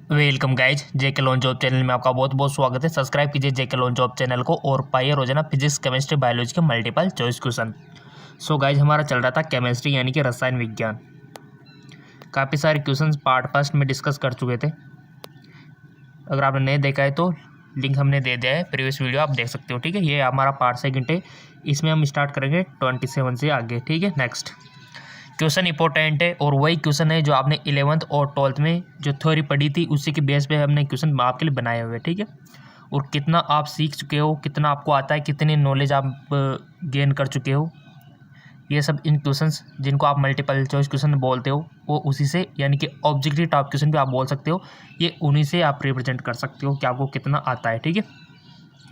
Welcome guys, जेके lawn job channel में आपका बहुत बहुत स्वागत है। सब्सक्राइब कीजिए जेके लॉन जॉब चैनल को और पाइए रोजाना फिजिक्स केमिस्ट्री बायोलॉजी के multiple choice question. So guys, हमारा चल रहा था केमिस्ट्री यानी कि रसायन विज्ञान। काफ़ी सारे क्वेश्चंस पार्ट फर्स्ट में डिस्कस कर चुके थे। अगर आपने नहीं देखा है तो लिंक हमने दे दिया है, प्रीवियस वीडियो आप देख सकते हो। ठीक है, ये हमारा पार्ट सेकंड है। इसमें हम स्टार्ट करेंगे 27 से आगे। ठीक है, नेक्स्ट क्वेश्चन इंपॉर्टेंट है और वही क्वेश्चन है जो आपने 11th और 12th में जो थ्योरी पढ़ी थी, उसी के बेस पे हमने क्वेश्चन आपके लिए बनाए हुए। ठीक है, और कितना आप सीख चुके हो, कितना आपको आता है, कितनी नॉलेज आप गेन कर चुके हो, ये सब इन क्वेश्चंस जिनको आप मल्टीपल चॉइस क्वेश्चन बोलते हो, वो उसी से यानी कि ऑब्जेक्टिव टाइप क्वेश्चन भी आप बोल सकते हो, ये उन्हीं से आप रिप्रेजेंट कर सकते हो कि आपको कितना आता है। ठीक है,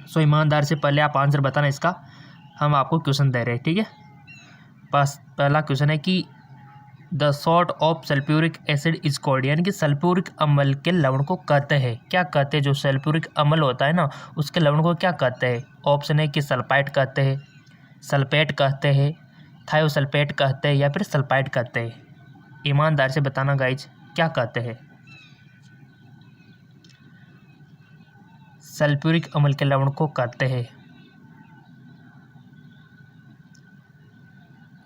सो ईमानदार से पहले आप आंसर बताना इसका, हम आपको क्वेश्चन दे रहे हैं। ठीक है, बस पहला क्वेश्चन है कि the salt of sulphuric acid is called, यानी कि सल्फ्यूरिक अम्ल के लवण को कहते हैं, क्या कहते हैं? जो सल्फ्यूरिक अम्ल होता है ना, उसके लवण को क्या कहते हैं? ऑप्शन है कि सल्फाइड कहते हैं, सल्फेट कहते हैं, थायोसल्फेट कहते हैं या फिर सल्फाइड कहते हैं। ईमानदार से बताना गाइज, क्या कहते हैं? सल्फ्यूरिक अम्ल के लवण को कहते हैं।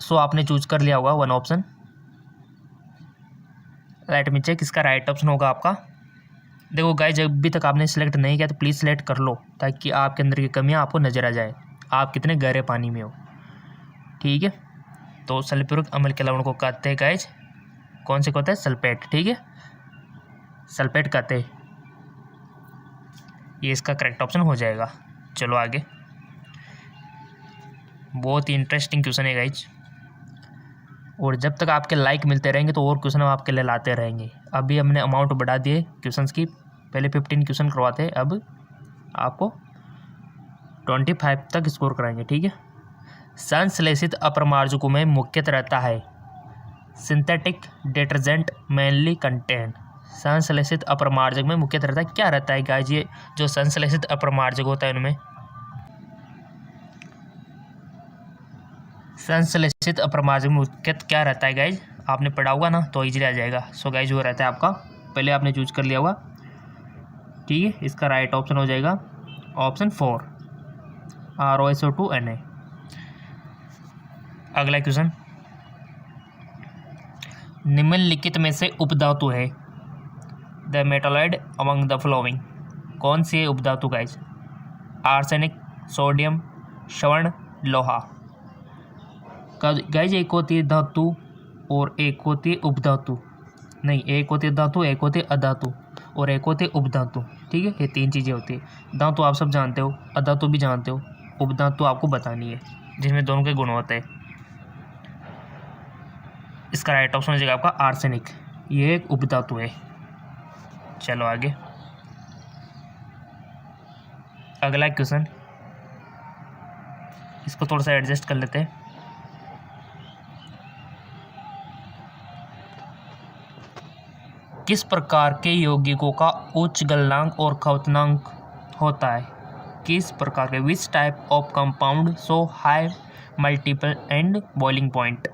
सो आपने चूज कर लिया होगा one option. Let me check, इसका राइट ऑप्शन होगा आपका। देखो गाइस, जब भी तक आपने सिलेक्ट नहीं किया तो प्लीज़ सिलेक्ट कर लो, ताकि आपके अंदर की कमियां आपको नज़र आ जाए, आप कितने गहरे पानी में हो। ठीक है, तो सल्फ्यूरिक अम्ल के लवण को कहते हैं गाइस, कौन से कहते हैं? सल्फेट। ठीक है, सल्फेट कहते हैं, ये इसका करेक्ट ऑप्शन हो जाएगा। चलो आगे, बहुत ही इंटरेस्टिंग क्वेश्चन है गाइज, और जब तक आपके लाइक मिलते रहेंगे तो और क्वेश्चन हम आपके लिए लाते रहेंगे। अभी हमने अमाउंट बढ़ा दिए क्वेश्चंस की, पहले 15 क्वेश्चन करवाते हैं, अब आपको 25 तक स्कोर कराएंगे। ठीक है, संश्लेषित अपरमार्जकों में मुख्यतः रहता है सिंथेटिक डिटर्जेंट मेनली कंटेन। संश्लेषित अपरमार्जक में मुख्यतः रहता है, क्या रहता है गाइज? ये जो संश्लेषित अपरमार्जक होता है उनमें संश्लेषित अपरमार्जक में मुख्यतः क्या रहता है गाइज? आपने पढ़ा होगा ना, तो इजीली आ जाएगा। सो गाइज, वो रहता है आपका, पहले आपने चूज कर लिया होगा। ठीक है, इसका राइट ऑप्शन हो जाएगा ऑप्शन 4, ROSO2Na। अगला क्वेश्चन, निम्नलिखित में से उपधातु है the metalloid among the flowing, कौन सी है उपधातु गाइज? आर्सेनिक, सोडियम, स्वर्ण, लोहा। गाइज, एक होती है धातु और एक होती है उपधातु, नहीं, एक होती है धातु, एक होती है अधातु और एक होती है उपधातु। ठीक है, ये तीन चीज़ें होती है। धातु आप सब जानते हो, अधातु भी जानते हो, उपधातु आपको बतानी है, जिसमें दोनों के गुण होते हैं। इसका राइट ऑप्शन हो जाएगा आपका आर्सेनिक, ये एक उपधातु है। चलो आगे, अगला क्वेश्चन, इसको थोड़ा सा एडजस्ट कर लेते हैं। किस प्रकार के यौगिकों का उच्च गलनांक और खपतनांक होता है? किस प्रकार के, which type of compound so high multiple and boiling point?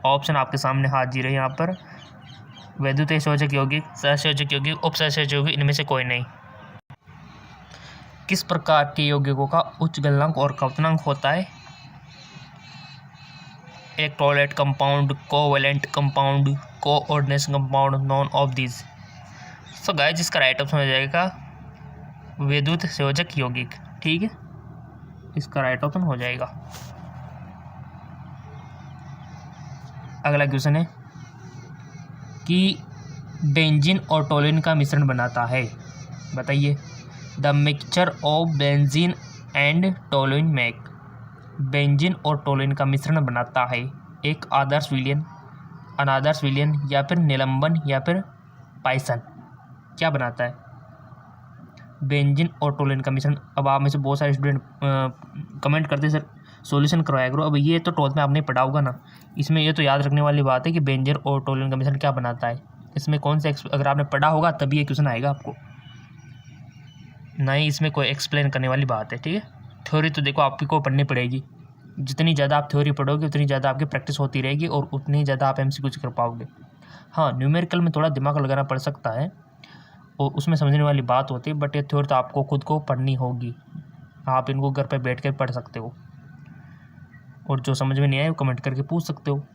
Option आपके सामने हाजिर है यहाँ पर। वैद्युत संयोजक यौगिक, सहसंयोजक यौगिक, उपसहसंयोजक यौगिक, इनमें से कोई नहीं। किस प्रकार के यौगिकों का उच्च गलनांक और खपतनांक होता है? एक toilet compound, covalent compound, coordination compound, none of these. So guys, इसका राइट ऑप्शन हो जाएगा वैद्युत संयोजक यौगिक। ठीक है, इसका राइट ऑप्शन हो जाएगा। अगला क्वेश्चन है कि बेंजीन और टोलिन का मिश्रण बनाता है, बताइए। The mixture of benzene and toluene make, benzene और टोलिन का मिश्रण बनाता है एक आदर्श विलयन, अनादर्श विलयन या फिर निलंबन या फिर पाइसन। क्या बनाता है? बेंजीन और टोलिन का मिश्रण। अब आप में से बहुत सारे स्टूडेंट कमेंट करते सर सॉल्यूशन करवाया करो। अब ये तो 12th में आपने पढ़ा होगा ना, इसमें ये तो याद रखने वाली बात है कि बेंजीन और टोलिन का मिश्रण क्या बनाता है। इसमें कौन से, अगर आपने पढ़ा होगा तभी ये क्वेश्चन आएगा आपको, नहीं इसमें कोई एक्सप्लेन करने वाली बात है। ठीक है, थ्योरी तो देखो आपकी को पढ़नी पड़ेगी, जितनी ज़्यादा आप थ्योरी पढ़ोगे उतनी ज़्यादा आपकी प्रैक्टिस होती रहेगी और उतनी ज़्यादा आप MCQ कर पाओगे। हाँ, न्यूमेरिकल में थोड़ा दिमाग लगाना पड़ सकता है, और उसमें समझने वाली बात होती है, बट ये थ्योरी तो आपको खुद को पढ़नी होगी। आप इनको घर पे बैठ कर पढ़ सकते हो, और जो समझ में नहीं आए वो कमेंट करके पूछ सकते हो।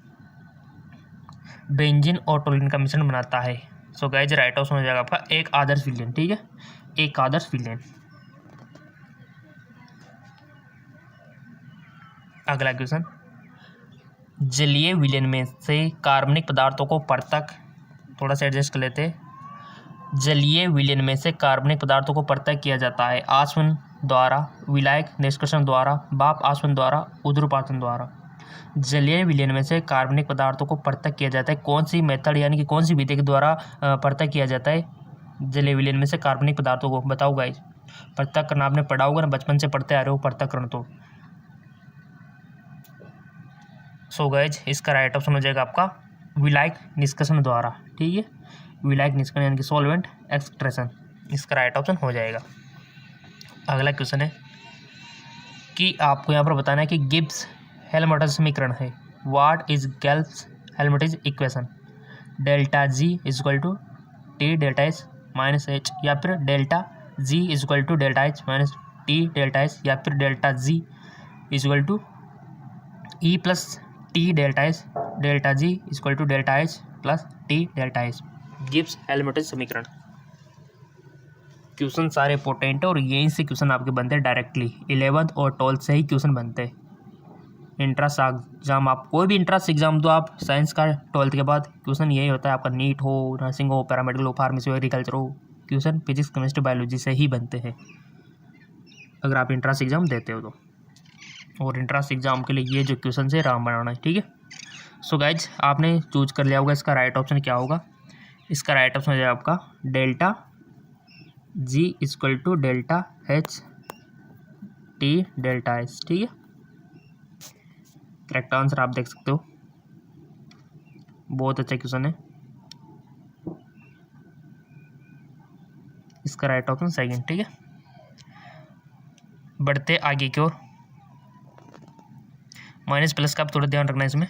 बेंजीन और टोल्यूइन का मिश्रण बनाता है। सो गाइज राइट ऑप्शन हो जाएगा आपका एक आदर्श विलयन। ठीक है, एक आदर्श विलयन। अगला क्वेश्चन, जलीय विलयन में से कार्बनिक पदार्थों को पृथक, थोड़ा सा एडजस्ट कर लेते हैं। जलीय विलयन में से कार्बनिक पदार्थों को पृथक किया जाता है आसवन द्वारा, विलायक निष्कर्षण द्वारा, भाप आसवन द्वारा, उध्रुपातन द्वारा। जलीय विलयन में से कार्बनिक पदार्थों को पृथक किया जाता है, कौन सी मेथड यानी कि कौन सी विधि के द्वारा पृथक किया जाता है जलीय विलयन में से कार्बनिक पदार्थों को? बताओ गाइस, पृथक करना आपने पढ़ा होगा ना, बचपन से पढ़ते आ रहे हो पृथक्करण। तो सो गाइज इसका राइट ऑप्शन हो जाएगा आपका विलायक निष्कर्षण द्वारा। ठीक है, विलायक निष्कर्षण यानी कि सॉल्वेंट एक्सट्रैक्शन, इसका राइट ऑप्शन हो जाएगा। अगला क्वेश्चन है कि आपको यहाँ पर बताना है कि गिब्स हेल्महोल्ट्ज़ समीकरण है। What is Gibbs Helmholtz equation? Delta G is equal to T delta H minus H, या फिर delta G is equal to delta H minus T delta H, या फिर delta G is equal to E plus T delta H, delta G is equal to delta H plus T delta H. Gibbs Helmholtz समीकरण। Question सारे important है और यहीं से question आपके बनते हैं डायरेक्टली। 11th और 12th से ही क्वेश्चन बनते हैं। इंट्रांस एग्जाम, आप कोई भी इंट्रांस एग्जाम दो आप साइंस का 12th के बाद, क्वेश्चन यही होता है आपका। नीट हो, नर्सिंग हो, पैरामेडिकल हो, फार्मेसी हो, एग्रीकल्चर हो, क्वेश्चन फिजिक्स केमिस्ट्री बायोलॉजी से ही बनते हैं अगर आप इंट्रांस एग्जाम देते हो तो। और इंट्रांस एग्जाम के लिए ये जो क्वेश्चन है राम बनाना है। ठीक है, सो गाइज आपने चूज कर लिया होगा इसका राइट ऑप्शन क्या होगा। इसका राइट ऑप्शन हो जाएगा आपका delta G equal to delta H T delta H. ठीक है, करेक्ट आंसर आप देख सकते हो, बहुत अच्छा क्वेश्चन है। इसका राइट ऑप्शन सेकंड। ठीक है, बढ़ते आगे की ओर। माइनस प्लस का आप थोड़ा ध्यान रखना है इसमें।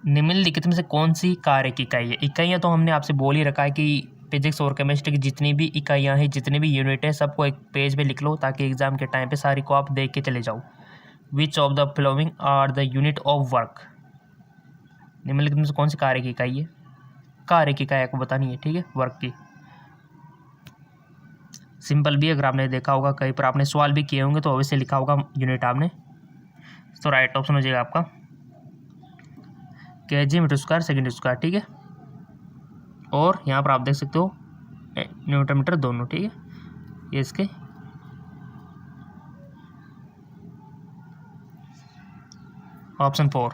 निम्नलिखित में से कौन सी कार्य की इकाई है? इकाइयाँ तो हमने आपसे बोल ही रखा है कि फिजिक्स और केमिस्ट्री की जितनी भी इकाइयाँ हैं, जितनी भी यूनिट है, सबको एक पेज पे लिख लो ताकि एग्जाम के टाइम पे सारी को आप देख के चले जाओ। Which of the following are the unit of work? निम्नलिखित में से कौन सी कार्य की इकाई है? कार्य की इकाई आपको बतानी है। ठीक है, वर्क की। सिंपल भी, अगर आपने देखा होगा कहीं पर आपने सवाल भी किए होंगे तो अवश्य लिखा होगा यूनिट आपने। तो राइट ऑप्शन हो जाएगा आपका KG metre square second square. ठीक है, और यहाँ पर आप देख सकते हो न्यूटन मीटर दोनों। ठीक है, ये इसके ऑप्शन 4।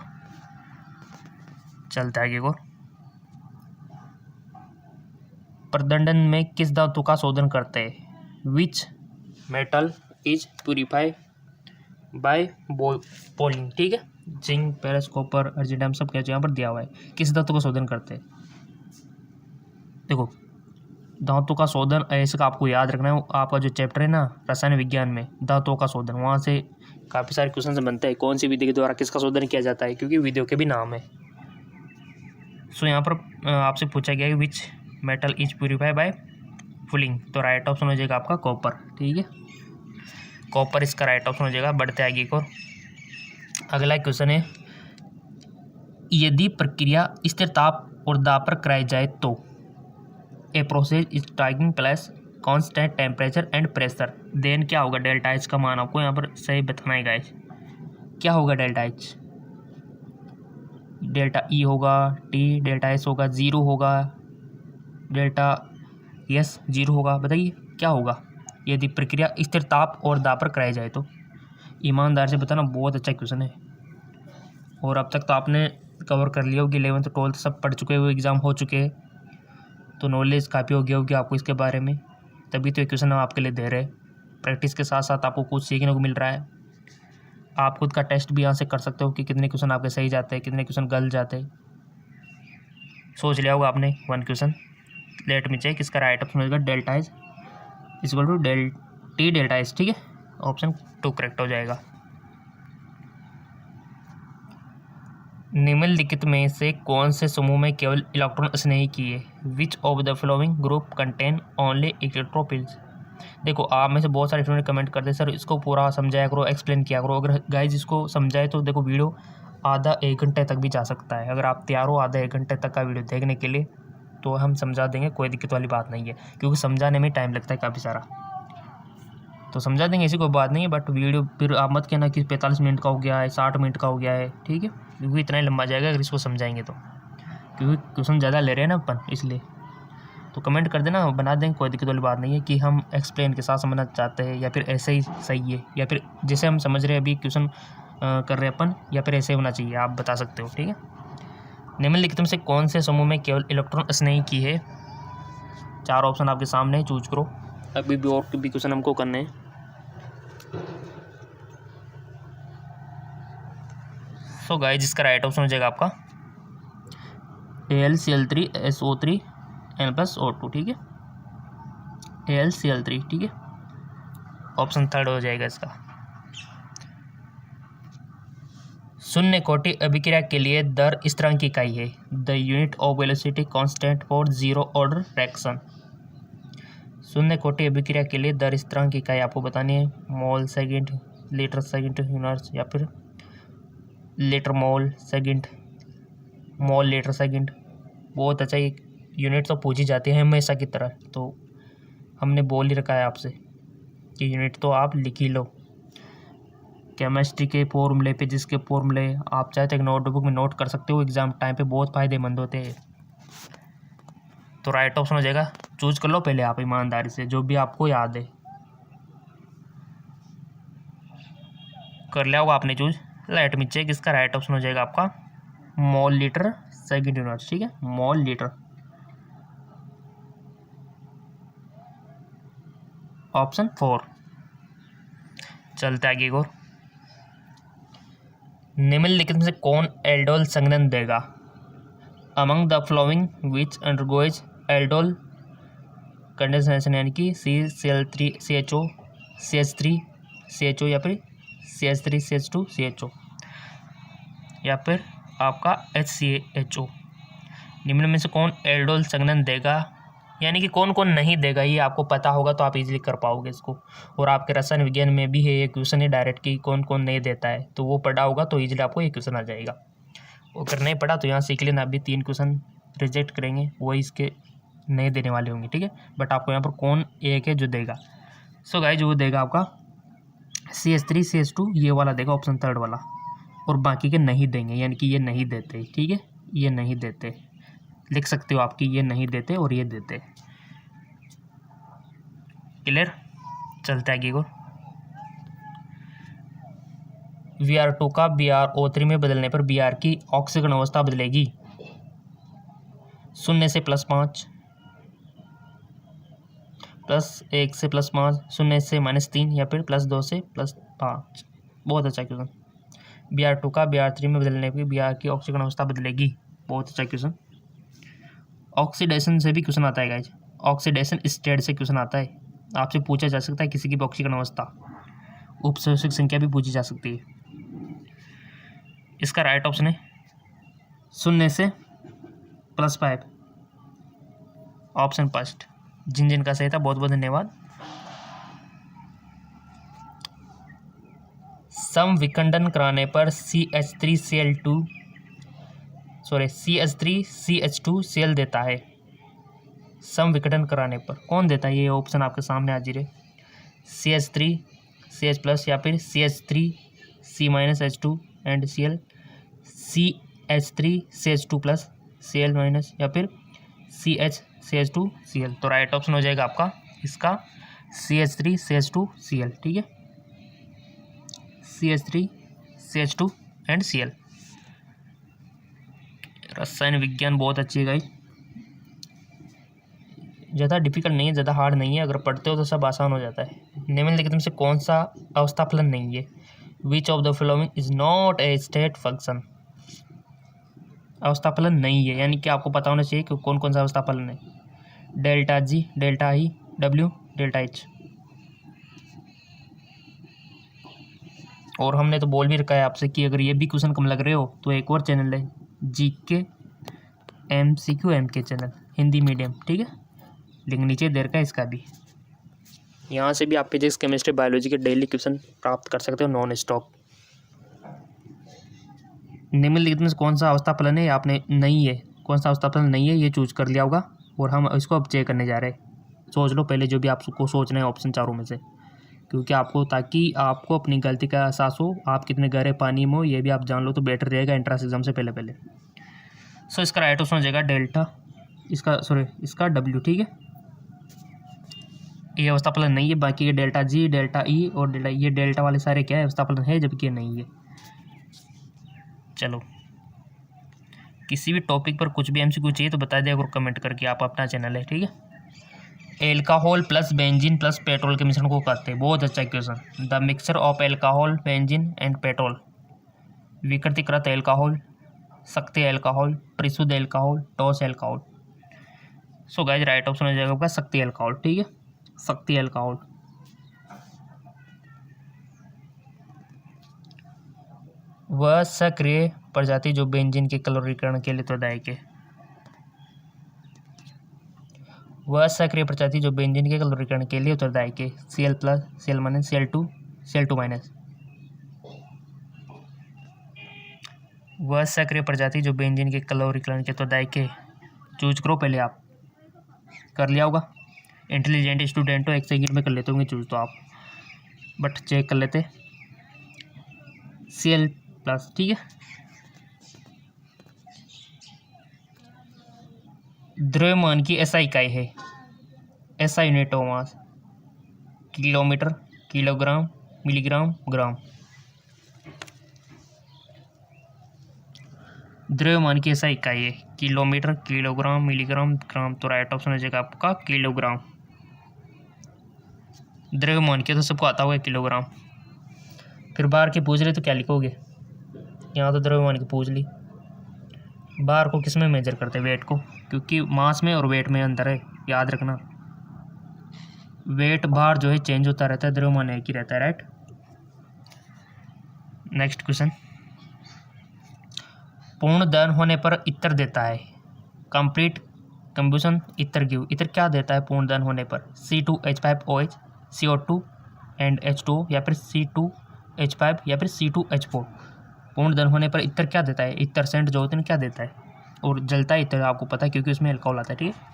चलता है आगे को। प्रदंडन में किस धातु का शोधन करते हैं? Which metal is purify by poling? ठीक है, जिंक, पेरस, कॉपर, अर्जिडियम सब क्या यहाँ पर दिया हुआ है। किस धातु का शोधन करते हैं? देखो, धातु का शोधन ऐसे का आपको याद रखना है। आपका जो चैप्टर है ना रसायन विज्ञान में, धातुओं का शोधन, वहाँ से काफ़ी सारे क्वेश्चन बनते हैं। कौन सी विधि के द्वारा किसका शोधन किया जाता है, क्योंकि विधियों के भी नाम है। सो यहाँ पर आपसे पूछा गया है which metal is purify by fulling, तो राइट ऑप्शन हो जाएगा आपका कॉपर। ठीक है, कॉपर इसका राइट ऑप्शन हो जाएगा। बढ़ते आगे को। अगला क्वेश्चन है, यदि प्रक्रिया स्थिर ताप और दाब पर कराई जाए तो a process is taking place constant temperature and pressure, then क्या होगा? डेल्टा एच का मान आपको यहाँ पर सही बताना है गाइस। क्या होगा डेल्टा एच? डेल्टा ई होगा, टी डेल्टा एस होगा, जीरो होगा, डेल्टा एस जीरो होगा। बताइए क्या होगा यदि प्रक्रिया स्थिर ताप और दाब पर कराई जाए तो? ईमानदार से बताना, बहुत अच्छा क्वेश्चन है। और अब तक तो आपने कवर कर लिया होगी, 11th 12th सब पढ़ चुके हुए, एग्ज़ाम हो चुके हैं, तो नॉलेज काफ़ी हो गया होगी आपको इसके बारे में। तभी तो ये क्वेश्चन हम आपके लिए दे रहे हैं। प्रैक्टिस के साथ साथ आपको कुछ सीखने को मिल रहा है। आप खुद का टेस्ट भी यहाँ से कर सकते हो कि कितने क्वेश्चन आपके सही जाते हैं, कितने क्वेश्चन गलत जाते हैं। सोच लिया होगा आपने one question. Let me check, इसका राइट ऑप्शन होगा delta H equal to T delta H. ठीक है, ऑप्शन 2 करेक्ट हो जाएगा। निम्नलिखित में से कौन से समूह में केवल इलेक्ट्रॉन स्नेही किए? Which of the following group contain only electrophiles? देखो, आप में से बहुत सारे स्टूडेंट कमेंट करते हैं सर इसको पूरा समझाया करो, एक्सप्लेन किया करो। अगर गाइज इसको समझाए तो देखो वीडियो आधा 1 घंटे तक भी जा सकता है। अगर आप तैयार हो आधा 1 घंटे तक का वीडियो देखने के लिए तो हम समझा देंगे, कोई दिक्कत वाली बात नहीं है, क्योंकि समझाने में टाइम लगता है काफ़ी सारा। तो समझा देंगे, ऐसी कोई बात नहीं है। बट वीडियो फिर आप मत कहना कि 45 मिनट का हो गया है, 60 मिनट का हो गया है, ठीक है, क्योंकि इतना ही लंबा जाएगा अगर इसको समझाएंगे तो, क्योंकि क्वेश्चन ज़्यादा ले रहे हैं ना अपन, इसलिए। तो कमेंट कर देना, बना देंगे, कोई दिक्कत वाली बात नहीं है कि हम एक्सप्लेन के साथ समझना चाहते हैं या फिर ऐसे ही सही है, या फिर जैसे हम समझ रहे हैं अभी क्वेश्चन कर रहे हैं अपन, या फिर ऐसे होना चाहिए, आप बता सकते हो, ठीक है। निम्नलिखित में से कौन से समूह में केवल इलेक्ट्रॉन स्नेही की है? 4 ऑप्शन आपके सामने है, चूज करो। अभी भी और भी क्वेश्चन हमको करने हैं। सो गाइस, जिसका राइट ऑप्शन हो जाएगा आपका AlCl3SO3 N+O2, ठीक है, AlCl3, ठीक है, ऑप्शन 3 हो जाएगा इसका। शून्य कोटि अभिक्रिया के लिए दर स्थिरांक की इकाई है। The unit of velocity constant for zero order reaction. शून्य कोटि अभिक्रिया के लिए दर स्थिरांक की इकाई आपको बतानी है। मोल सेकंड, लीटर सेकंड यूनिट्स, या फिर litre mole second, mole litre second. बहुत अच्छा, एक यूनिट तो पूछी जाती है हमेशा की तरह, तो हमने बोल ही रखा है आपसे कि यूनिट तो आप लिख ही लो। केमिस्ट्री के फॉर्मूले, फिजिक्स के फॉर्मूले आप चाहे तो एक नोटबुक में नोट कर सकते हो, एग्जाम टाइम पे बहुत फ़ायदेमंद होते हैं। तो राइट ऑप्शन हो जाएगा, चूज कर लो पहले आप ईमानदारी से, जो भी आपको याद है। कर लिया होगा आपने चूज, लेट मी चेक। इसका राइट ऑप्शन हो जाएगा आपका मोल लीटर सेकंड यूनिट, ठीक है, मोल लीटर, ऑप्शन 4। चलते आगे और। निम्नलिखित में से कौन एल्डोल संघनन देगा? Among the flowing which undergoes aldol condensation, यानी कि CCl3 CHO, CH3 CHO, या फिर CH3 CH2 CHO, या फिर आपका HCHO। निम्न में से कौन एल्डोल संघनन देगा, यानी कि कौन कौन नहीं देगा, ये आपको पता होगा तो आप इजीली कर पाओगे इसको। और आपके रसायन विज्ञान में भी है ये क्वेश्चन है डायरेक्ट कि कौन कौन नहीं देता है, तो वो पढ़ा होगा तो इजीली आपको ये क्वेश्चन आ जाएगा। वो अगर नहीं पढ़ा तो यहाँ सीख लेना, अभी 3 क्वेश्चन रिजेक्ट करेंगे, वही इसके नहीं देने वाले होंगे, ठीक है। बट आपको यहाँ पर कौन एक है जो देगा। सो गाइस, वो देगा आपका CH3 CH2, ये वाला देगा, ऑप्शन 3 वाला, और बाकी के नहीं देंगे, यानी कि ये नहीं देते, ठीक है, ये नहीं देते। लिख सकते हो आपकी, ये नहीं देते और ये देते। क्लियर? चलते आगे को। Br2 का BrO3 में बदलने पर Br की ऑक्सीकरण अवस्था बदलेगी 0 से +5, +1 से +5, 0 से -3, या फिर +2 से +5। बहुत अच्छा क्वेश्चन। Br2 का Br3 में बदलने पर Br की ऑक्सीकरण अवस्था बदलेगी। बहुत अच्छा क्वेश्चन। ऑक्सीडेशन से भी क्वेश्चन आता है गाइज, ऑक्सीडेशन स्टेट से क्वेश्चन आता है, आपसे पूछा जा सकता है किसी की ऑक्सीकरण अवस्था, उपसर्जक संख्या भी पूछी जा सकती है। इसका राइट ऑप्शन है 0 से +5, ऑप्शन फर्स्ट। जिन जिन का सही था बहुत बहुत धन्यवाद। सम विखंडन कराने पर CH3CH2 देता है। सम विखंडन कराने पर कौन देता है, ये ऑप्शन आपके सामने हाजिर है। CH3 CH+, या फिर CH3 C-H2 and Cl, CH3 CH2+, Cl-, या फिर CH CH2 Cl। तो राइट ऑप्शन हो जाएगा आपका इसका CH3 CH2 Cl, ठीक है, CH3 CH2 एंड Cl। रसायन विज्ञान बहुत अच्छी है गाइस, ज़्यादा डिफिकल्ट नहीं है, ज़्यादा हार्ड नहीं है, अगर पढ़ते हो तो सब आसान हो जाता है। निम्नलिखित में से कौन सा अवस्था फलन नहीं है? विच of the following is not a state function. अवस्था फलन नहीं है, यानी कि आपको पता होना चाहिए कि कौन कौन सा अवस्था फलन है। ΔG, ΔI, W, ΔH। और हमने तो बोल भी रखा है आपसे कि अगर ये भी क्वेश्चन कम लग रहे हो तो एक और चैनल है GK MCQ MK channel Hindi medium, ठीक है, लिंक नीचे दे रखा है इसका भी। यहाँ से भी आप फिजिक्स केमिस्ट्री बायोलॉजी के डेली क्वेश्चन प्राप्त कर सकते हो नॉन स्टॉप। निम्नलिखित में कौन सा अवस्था फलन है आपने नहीं है, कौन सा अवस्था फलन नहीं है ये चूज कर लिया होगा और हम इसको अब चेक करने जा रहे हैं। सोच लो पहले जो भी आपको सोचना है ऑप्शन चारों में से, क्योंकि आपको ताकि आपको अपनी गलती का एहसास हो, आप कितने गहरे पानी में हो ये भी आप जान लो तो बेटर रहेगा एंट्रेंस एग्जाम से पहले। सो इसका राइट ऑप्शन हो जाएगा डेल्टा, इसका W, ठीक है। ये अवस्था फलन नहीं है, बाकी ये डेल्टा G, डेल्टा E और डेल्टा, ये डेल्टा वाले सारे क्या है अवस्था फलन है, जबकि ये नहीं है। चलो किसी भी टॉपिक पर कुछ भी MCQ चाहिए तो बता दिया और कमेंट करके, आप अपना चैनल है, ठीक है। Alcohol plus benzene plus petrol के मिश्रण को करते हैं, बहुत अच्छा question. The mixture of alcohol benzene and petrol, विकृतिकृत एल्कोहल, सक्रिय एल्कोहल, परिशुद्ध एल्कोहल, ठोस alcohol. So guys right option हो जाएगा आपका सक्रिय एल्कोहल, ठीक है, सक्रिय एल्कोहल। वह सक्रिय प्रजाति जो बेंजीन के क्लोरीकरण के लिए उत्तरदायक है, वह सक्रिय प्रजाति जो बेंजीन के क्लोरीकरण के लिए उत्तरदायक है, Cl+, Cl-, Cl2, Cl2-। वह सक्रिय प्रजाति जो बेंजीन के क्लोरीकरण के उत्तरदायक है, चूज करो पहले। आप कर लिया होगा, इंटेलिजेंट स्टूडेंट हो, 1 सेकंड में कर लेते होंगे चूज तो आप, बट चेक कर लेते। Cl+, ठीक है। द्रव्यमान की SI इकाई है, SI unit of mass, kilometre, kilogram, milligram, gram. द्रव्यमान की SI इकाई है किलोमीटर, किलोग्राम, मिलीग्राम, ग्राम। तो राइट ऑप्शन हो जाएगा आपका किलोग्राम। द्रव्यमान की तो सबको आता होगा किलोग्राम। फिर बार के पूछ रहे तो क्या लिखोगे, यहाँ तो द्रव्यमान की पूछ ली। बार को किस में मेजर करते हैं, वेट को, क्योंकि मास में और वेट में अंतर है, याद रखना। वेट बार जो है चेंज होता रहता है, द्रव्यमान एक ही रहता है, राइट। नेक्स्ट क्वेश्चन, पूर्ण दहन होने पर इत्र देता है, कंप्लीट कंबशन इत्र गिव। इत्र क्या देता है पूर्ण दहन होने पर, C2H5OH, CO2 एंड H2O, या फिर C2H5 या फिर C2H4। पूर्ण दहन होने पर इत्र क्या देता है, इत्र सेंट जो होते हैं क्या देता है, और जलता है इत्र, आपको पता है क्योंकि उसमें अल्कोहल आता है, ठीक है।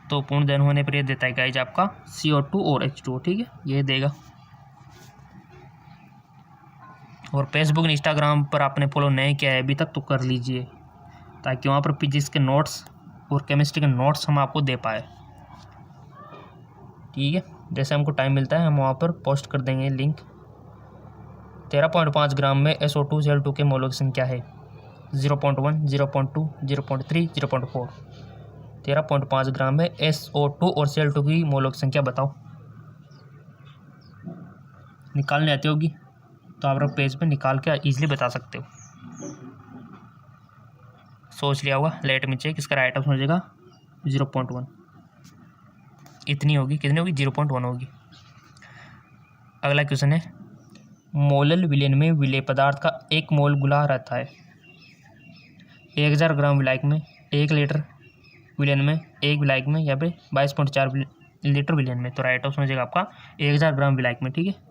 तो पूर्ण दहन होने पर ये देता है गाइज आपका CO2 और H2O, ठीक है, ये देगा। और फेसबुक इंस्टाग्राम पर आपने फॉलो नहीं किया है अभी तक तो कर लीजिए, ताकि वहाँ पर फिजिक्स के नोट्स और केमिस्ट्री के नोट्स हम आपको दे पाए, ठीक है। जैसे हमको टाइम मिलता है हम वहाँ पर पोस्ट कर देंगे लिंक। 13.5 ग्राम में SO2 Cl2 के मोलक संख्या है 0.1, 0.2, 0.3, 0.4। 13.5 ग्राम में SO2 और Cl2 की मोलक संख्या बताओ। निकालने आती होगी तो आप पेज पे निकाल के इजीली बता सकते हो। सोच लिया होगा, लेट मी चेक। इसका राइट ऑप्शन हो जाएगा 0.1। इतनी होगी, कितनी होगी, 0.1 होगी। अगला क्वेश्चन है, मोलल विलयन में विलेय पदार्थ का 1 मोल गुला रहता है 1000 ग्राम विलायक में, 1 लीटर विलयन में, 1 विलायक में, या फिर 22.4 लीटर विलयन में। तो राइट ऑप्शन हो जाएगा आपका 1000 ग्राम विलायक में, ठीक है।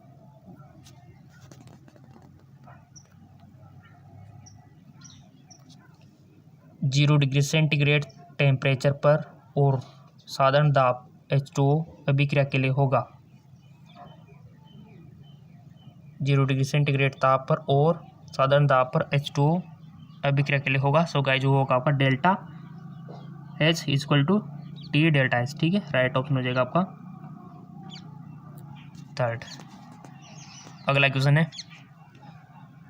जीरो डिग्री सेंटीग्रेड टेम्परेचर पर और साधारण दाब H2O अभिक्रिया के लिए होगा। 0 डिग्री सेंटीग्रेड ताप पर और साधारण दाब पर H2O अभिक्रिया के लिए होगा। सो गाइस जो होगा आपका delta H equal to T delta H, ठीक है। राइट ऑप्शन हो जाएगा आपका 3rd। अगला क्वेश्चन है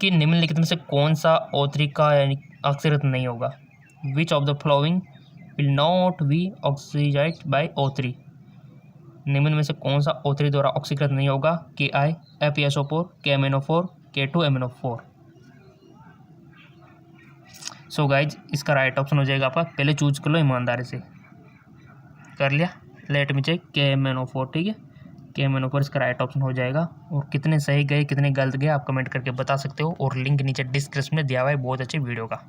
कि निम्नलिखित में से कौन सा O3 का यानी ऑक्सीकृत नहीं होगा। Which of the following will not be oxidised by O3। निम्न में से कौन सा O3 द्वारा ऑक्सीकृत नहीं होगा, Ki, FeSO4, KMnO4, K2MnO4। So guys इसका राइट ऑप्शन हो जाएगा आपका, पहले चूज कर लो ईमानदारी से। कर लिया, लेट मी चेक, KMnO4, ठीक है। के मेनू पर इसका राइट ऑप्शन हो जाएगा। और कितने सही गए कितने गलत गए आप कमेंट करके बता सकते हो, और लिंक नीचे डिस्क्रिप्शन में दिया हुआ है बहुत अच्छी वीडियो का।